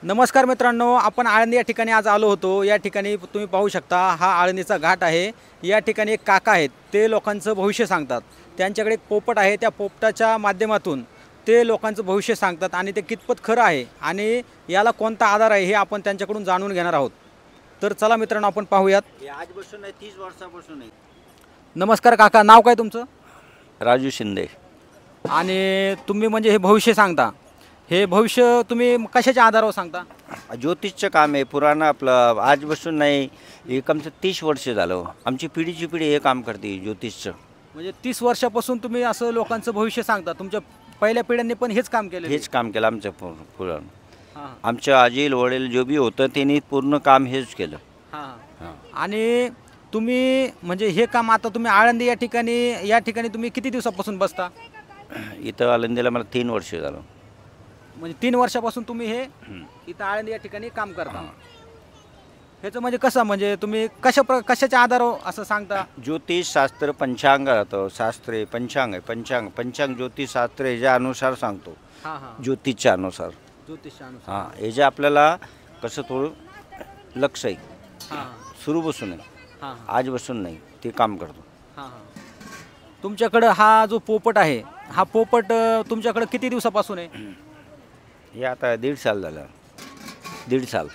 नमस्कार मित्रांनो, आपण आळंदी या ठिकाणी आज आलो होतो। या ठिकाणी तुम्ही पाहू शकता हा आळंदीचा घाट आहे। या ठिकाणी एक काका आहेत, ते लोकांचं भविष्य सांगतात। त्यांच्याकडे एक पोपट आहे, त्या पोपटाच्या माध्यमातून ते लोकांचं भविष्य सांगतात आणि ते कितपत खरं आहे आणि याला कोणता आधार आहे हे आपण त्यांच्याकडून जाणून घेणार आहोत। तर चला मित्रांनो, आपण पाहूयात। हे आजपासून नाही 30 वर्षापासून आहे। नमस्कार काका, नाव काय तुमचं? राजू शिंदे। आणि तुम्ही म्हणजे हे भविष्य सांगता, हे भविष्य तुम्ही कशाच्या आधारावर सांगता? ज्योतिषचं काम आहे पुराणं आपलं, आजपासून नाही, हे कमसे 30 वर्ष झालं। आमची पिढीची पिढी हे काम करते ज्योतिषचं। म्हणजे 30 वर्षापासून तुम्ही असं लोकांचं भविष्य सांगता। तुमच्या पहिल्या पिढ्यांनी पण हेच काम केलं? हेच काम केलं आमचं पुराण। हां आमच्या आजील वडील जो बी होतं त्यांनी पूर्ण काम हेच केलं। हां। आणि तुम्ही म्हणजे हे काम आता तुम्ही आळंदी या ठिकाणी तुम्ही किती दिवसापासून बसता? इथं आळंदीला मला 3 वर्ष झालं। म्हणजे 3 वर्षापासून तुम्ही हे इथं आळंदी या ठिकाणी काम करता। ह्याचं म्हणजे कसं, म्हणजे तुम्ही कशाच्या आधारावर असं सांगता? ज्योतिष शास्त्र पंचांग राहतं, शास्त्रे पंचांग आहे, पंचांग ज्योतिष शास्त्र याच्या अनुसार सांगतो। ज्योतिषच्या अनुसार। ज्योतिषानुसार हां, हे जे आपल्याला कसं थोडं लक्ष आहे, सुरू बसून आहे, आज बसून नाही, ते काम करतो। तुमच्याकडं हा जो पोपट आहे, हा पोपट तुमच्याकडे किती दिवसापासून आहे? हे आता 1.5 साल झालं। 1.5 साल।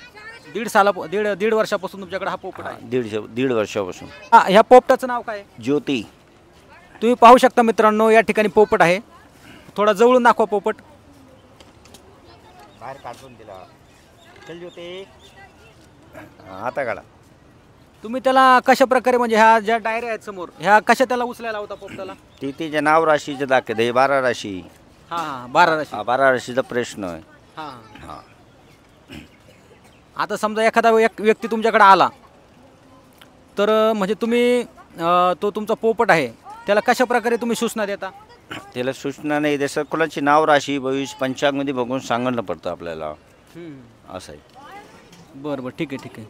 दीड वर्षापासून तुमच्याकडे हा पोपट आहे? 1.5 वर्षापासून। ह्या पोपटाचं नाव काय? ज्योती। तुम्ही पाहू शकता मित्रांनो, या ठिकाणी पोपट आहे। थोडा जवळून दाखवा पोपट। बाहेर काढून दिला। चल ज्योती, आता काढा। तुम्ही त्याला कशा प्रकारे, म्हणजे ह्या ज्या डायऱ्या आहेत समोर, ह्या कशा त्याला उचलायला होता पोपटाला? तिचे नाव राशीचे दाखवते, 12 राशी। 12 राशी। 12 राशीचा प्रश्न आहे। हां। आता समजा एखादा व्यक्ती तुमच्याकडे आला, तर म्हणजे तुम्ही तो तुमचा पोपट आहे, त्याला कशा प्रकारे तुम्ही सूचना देता? त्याला सूचना नाही, जसं कोणाची नाव राशी भविष्य पंचांगमध्ये बघून सांगणं पडतं आपल्याला, असं आहे। बरं, ठीक आहे।